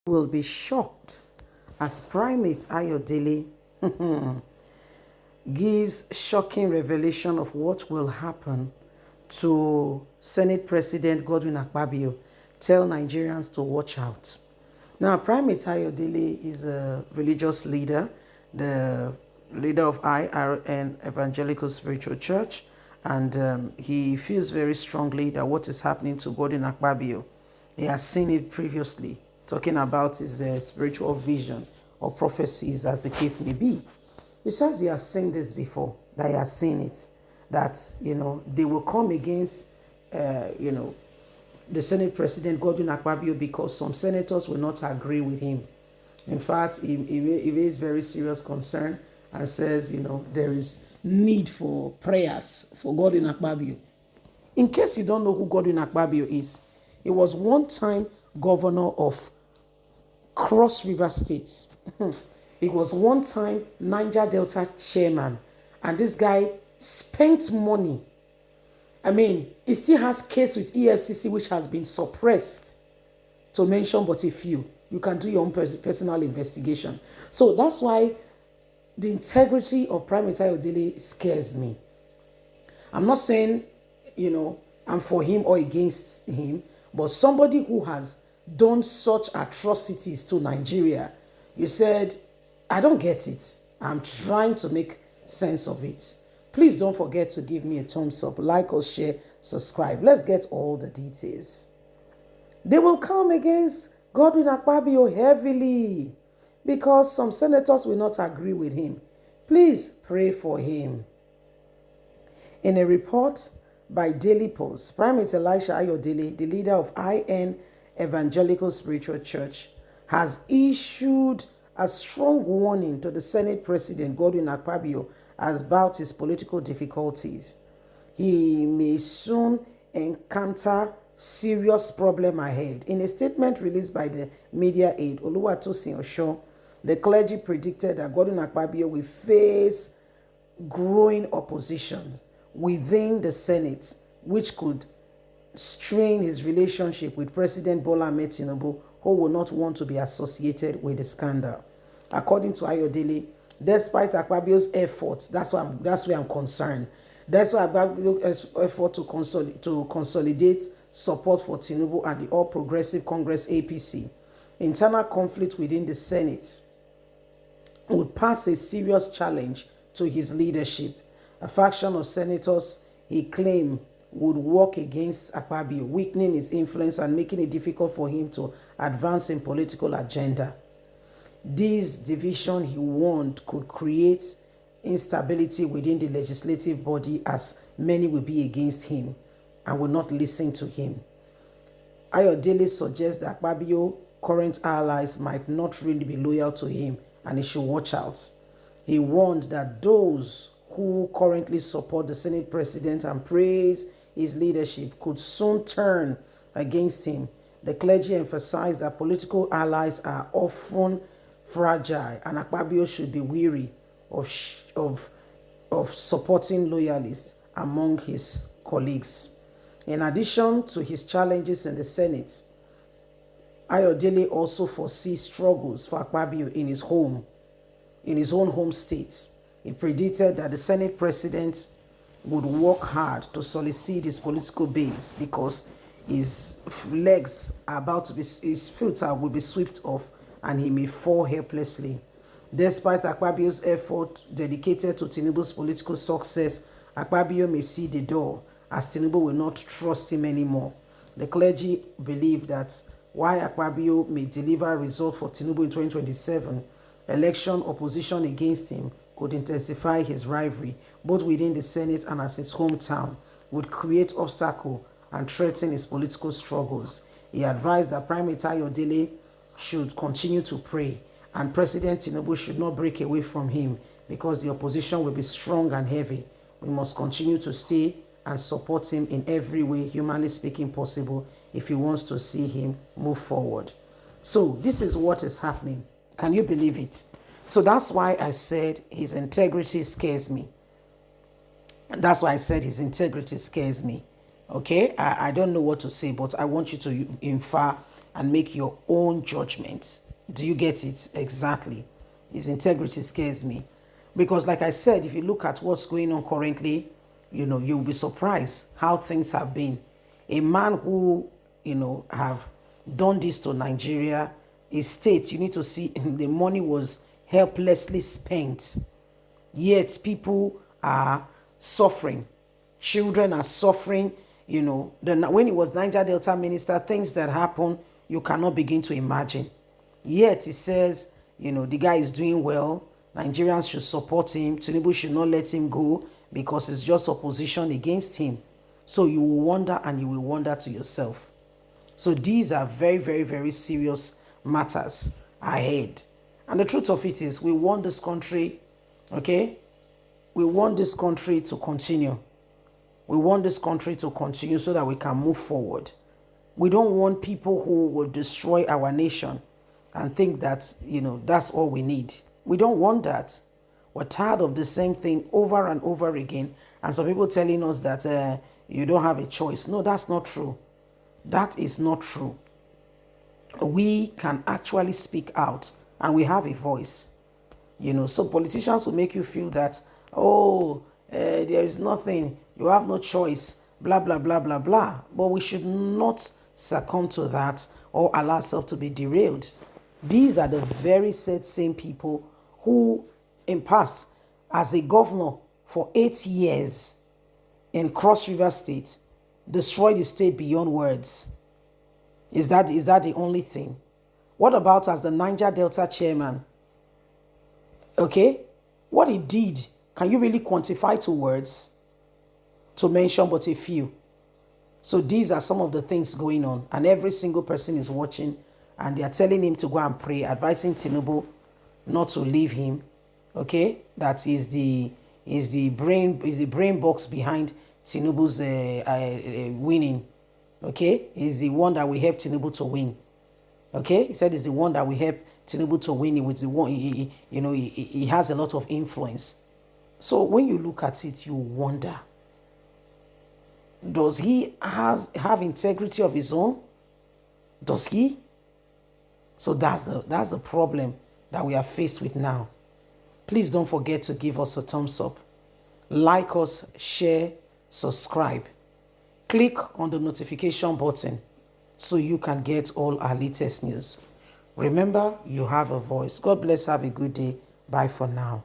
Will be shocked as Primate Ayodele gives shocking revelation of what will happen to Senate President Godwin Akpabio. Tell Nigerians to watch out. Now, Primate Ayodele is a religious leader, the leader of IRN Evangelical Spiritual Church, and he feels very strongly that what is happening to Godwin Akpabio, he has seen it previously, talking about his spiritual vision or prophecies, as the case may be. He says he has seen this before, that he has seen it, that, they will come against, the Senate President Godwin Akpabio because some senators will not agree with him. In fact, he raised very serious concern and says, there is need for prayers for Godwin Akpabio. In case you don't know who Godwin Akpabio is, he was one time governor of Cross River State. He was one time Niger Delta chairman. And this guy spent money. I mean, he still has case with EFCC which has been suppressed, to mention but a few. You can do your own personal investigation. So that's why the integrity of Primate Ayodele scares me. I'm not saying, I'm for him or against him, but somebody who has done such atrocities to Nigeria, you said, I don't get it. I'm trying to make sense of it. Please don't forget to give me a thumbs up, like or share, subscribe. Let's get all the details. They will come against Godwin Akpabio heavily because some senators will not agree with him. Please pray for him. In a report by Daily Post, Primate Elisha Ayodele, the leader of IN Evangelical Spiritual Church, has issued a strong warning to the Senate President Godwin Akpabio about his political difficulties. He may soon encounter serious problem ahead. In a statement released by the media aide Oluwatosin Osho, the clergy predicted that Godwin Akpabio will face growing opposition within the Senate, which could strain his relationship with President Bola Ahmed Tinubu, who will not want to be associated with the scandal. According to Ayodele, despite Akpabio's efforts, that's where I'm concerned. That's why Akpabio's effort to consolidate support for Tinubu and the All Progressive Congress APC, internal conflict within the Senate would pass a serious challenge to his leadership. A faction of senators, he claimed, would work against Akpabio, weakening his influence and making it difficult for him to advance in political agenda. This division, he warned, could create instability within the legislative body as many will be against him and will not listen to him. Ayodele suggests that Akpabio's current allies might not really be loyal to him and he should watch out. He warned that those who currently support the Senate President and praise his leadership could soon turn against him. The clergy emphasized that political allies are often fragile and Akpabio should be wary of supporting loyalists among his colleagues. In addition to his challenges in the Senate, Ayodele also foresees struggles for Akpabio in his own home state. He predicted that the Senate President would work hard to solicit his political base because his legs are about to be, his feet will be swept off and he may fall helplessly. Despite Akpabio's effort dedicated to Tinubu's political success, Akpabio may see the door as Tinubu will not trust him anymore. The clergy believe that while Akpabio may deliver results for Tinubu in 2027, election opposition against him could intensify his rivalry, both within the Senate and as his hometown, would create obstacle and threaten his political struggles. He advised that Primate Ayodele should continue to pray and President Tinubu should not break away from him because the opposition will be strong and heavy. We must continue to stay and support him in every way, humanly speaking, possible if he wants to see him move forward. So this is what is happening. Can you believe it? So that's why I said his integrity scares me. That's why I said his integrity scares me. Okay? I don't know what to say, but I want you to infer and make your own judgment. Do you get it? Exactly. His integrity scares me. Because like I said, if you look at what's going on currently, you'll be surprised how things have been. A man who, have done this to Nigeria, a state, you need to see the money was helplessly spent. Yet people are suffering. Children are suffering. When he was Niger Delta minister, things that happen, you cannot begin to imagine. Yet he says, the guy is doing well. Nigerians should support him. Tinubu should not let him go because it's just opposition against him. So you will wonder, and you will wonder to yourself. So these are very, very, very serious matters ahead. And the truth of it is, we want this country, okay? We want this country to continue. We want this country to continue so that we can move forward. We don't want people who will destroy our nation and think that, that's all we need. We don't want that. We're tired of the same thing over and over again. And some people telling us that you don't have a choice. No, that's not true. That is not true. We can actually speak out and we have a voice. So politicians will make you feel that, there is nothing, you have no choice, blah, blah, blah, blah, blah. But we should not succumb to that or allow ourselves to be derailed. These are the very same people who, in past, as a governor for 8 years in Cross River State, destroyed the state beyond words. Is that the only thing? What about as the Niger Delta chairman? Okay? What he did, can you really quantify to words? To mention but a few. So these are some of the things going on. And every single person is watching. And they are telling him to go and pray, advising Tinubu not to leave him. Okay? That is the brain box behind Tinubu's winning. Okay? He's the one that will help Tinubu to win. Okay? He said he's the one that will help Tinubu to win. He was the one, he has a lot of influence. So when you look at it, you wonder, does he have integrity of his own? Does he? So that's the problem that we are faced with now. Please don't forget to give us a thumbs up. Like us, share, subscribe. Click on the notification button so you can get all our latest news. Remember, you have a voice. God bless. Have a good day. Bye for now.